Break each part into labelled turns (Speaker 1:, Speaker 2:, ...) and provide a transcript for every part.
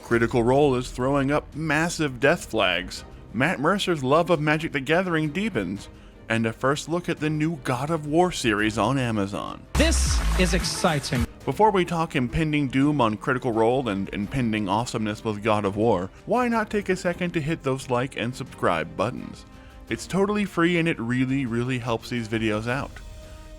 Speaker 1: Critical Role is throwing up massive death flags, Matt Mercer's love of Magic the Gathering deepens, and a first look at the new God of War series on Amazon.
Speaker 2: This is exciting.
Speaker 1: Before we talk impending doom on Critical Role and impending awesomeness with God of War, why not take a second to hit those like and subscribe buttons? It's totally free and it really helps these videos out.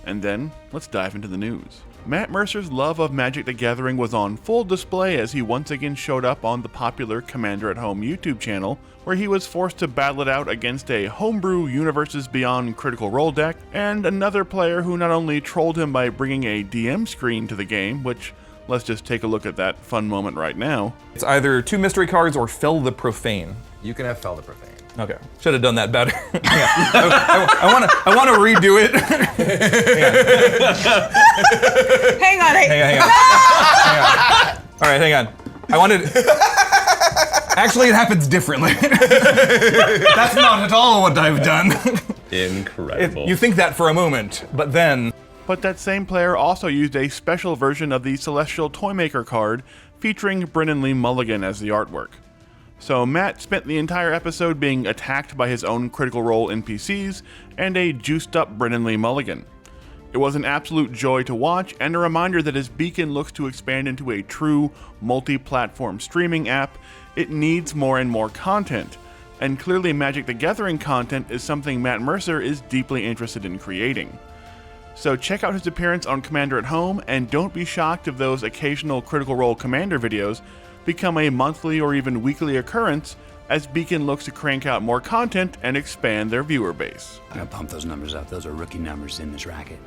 Speaker 1: And then, let's dive into the news. Matt Mercer's love of Magic the Gathering was on full display as he once again showed up on the popular Commander at Home YouTube channel, where he was forced to battle it out against a homebrew Universes Beyond Critical Role deck, and another player who not only trolled him by bringing a DM screen to the game, which, let's just take a look at that fun moment right now.
Speaker 3: It's either 2 mystery cards or Fell the Profane.
Speaker 4: You can have Fell the Profane.
Speaker 3: Okay, should have done that better. I want to redo it.
Speaker 5: Hang on.
Speaker 3: Hang on. All right, hang on. I wanted. Actually, it happens differently. That's not at all what I've done.
Speaker 4: Incredible.
Speaker 3: You think that for a moment, but then.
Speaker 1: But that same player also used a special version of the Celestial Toymaker card featuring Brennan Lee Mulligan as the artwork. So Matt spent the entire episode being attacked by his own Critical Role NPCs and a juiced up Brennan Lee Mulligan. It was an absolute joy to watch and a reminder that as Beacon looks to expand into a true multi-platform streaming app, it needs more and more content. And clearly Magic the Gathering content is something Matt Mercer is deeply interested in creating. So check out his appearance on Commander at Home and don't be shocked if those occasional Critical Role Commander videos become a monthly or even weekly occurrence as Beacon looks to crank out more content and expand their viewer base.
Speaker 6: I'm gonna pump those numbers up. Those are rookie numbers in this racket.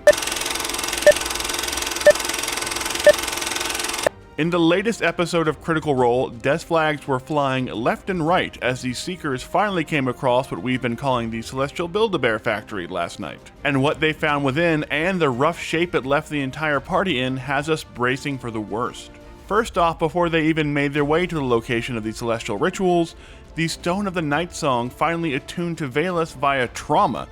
Speaker 1: In the latest episode of Critical Role, death flags were flying left and right as the Seekers finally came across what we've been calling the Celestial Build-A-Bear Factory last night. And what they found within and the rough shape it left the entire party in has us bracing for the worst. First off, before they even made their way to the location of the celestial rituals, the Stone of the Night Song finally attuned to Valus via trauma,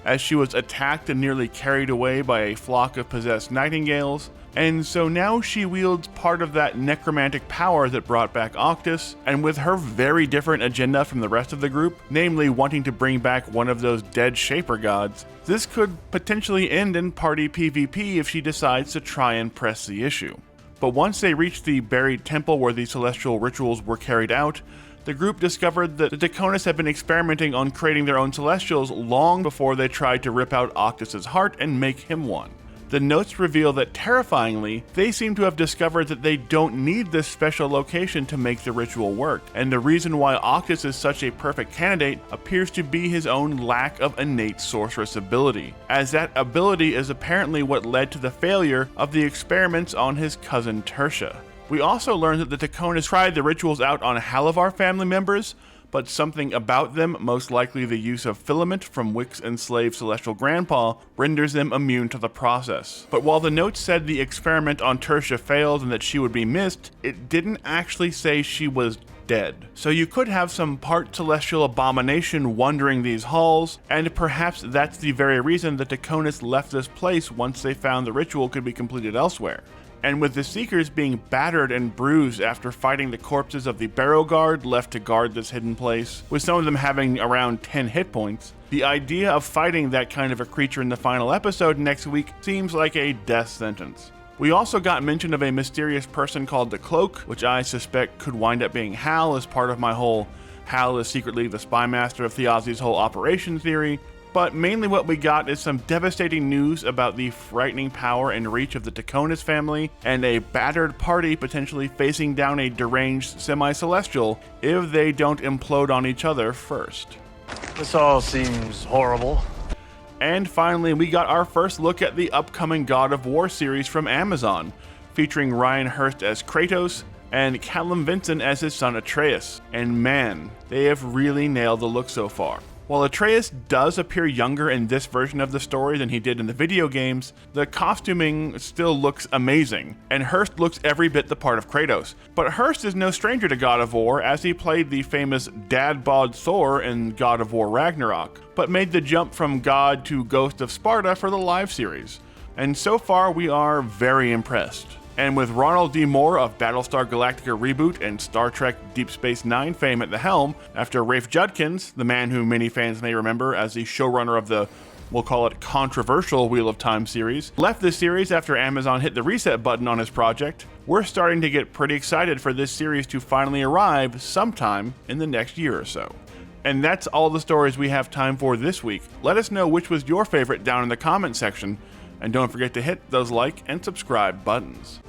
Speaker 1: as she was attacked and nearly carried away by a flock of possessed nightingales, and so now she wields part of that necromantic power that brought back Octus, and with her very different agenda from the rest of the group, namely wanting to bring back one of those dead Shaper gods, this could potentially end in party PvP if she decides to try and press the issue. But once they reached the buried temple where the celestial rituals were carried out, the group discovered that the Daconis had been experimenting on creating their own celestials long before they tried to rip out Octus's heart and make him one. The notes reveal that terrifyingly, they seem to have discovered that they don't need this special location to make the ritual work, and the reason why Octus is such a perfect candidate appears to be his own lack of innate sorceress ability, as that ability is apparently what led to the failure of the experiments on his cousin Tertia. We also learned that the Daconis tried the rituals out on Halavar family members, but something about them, most likely the use of filament from Wick's enslaved celestial grandpa, renders them immune to the process. But while the notes said the experiment on Tertia failed and that she would be missed, it didn't actually say she was dead. So you could have some part celestial abomination wandering these halls, and perhaps that's the very reason the Daconis left this place once they found the ritual could be completed elsewhere. And with the Seekers being battered and bruised after fighting the corpses of the Barrow Guard left to guard this hidden place, with some of them having around 10 hit points, the idea of fighting that kind of a creature in the final episode next week seems like a death sentence. We also got mention of a mysterious person called the Cloak, which I suspect could wind up being Hal as part of my whole Hal is secretly the spy master of Thiazi's whole operation theory. But mainly what we got is some devastating news about the frightening power and reach of the Daconis family, and a battered party potentially facing down a deranged semi-celestial if they don't implode on each other first.
Speaker 7: This all seems horrible.
Speaker 1: And finally, we got our first look at the upcoming God of War series from Amazon, featuring Ryan Hurst as Kratos and Callum Vinson as his son Atreus. And man, they have really nailed the look so far. While Atreus does appear younger in this version of the story than he did in the video games, the costuming still looks amazing, and Hurst looks every bit the part of Kratos. But Hurst is no stranger to God of War, as he played the famous Dad Bod Thor in God of War Ragnarok, but made the jump from God to Ghost of Sparta for the live series. And so far we are very impressed. And with Ronald D. Moore of Battlestar Galactica reboot and Star Trek Deep Space Nine fame at the helm, after Rafe Judkins, the man who many fans may remember as the showrunner of the, we'll call it controversial Wheel of Time series, left the series after Amazon hit the reset button on his project, we're starting to get pretty excited for this series to finally arrive sometime in the next year or so. And that's all the stories we have time for this week. Let us know which was your favorite down in the comment section, and don't forget to hit those like and subscribe buttons.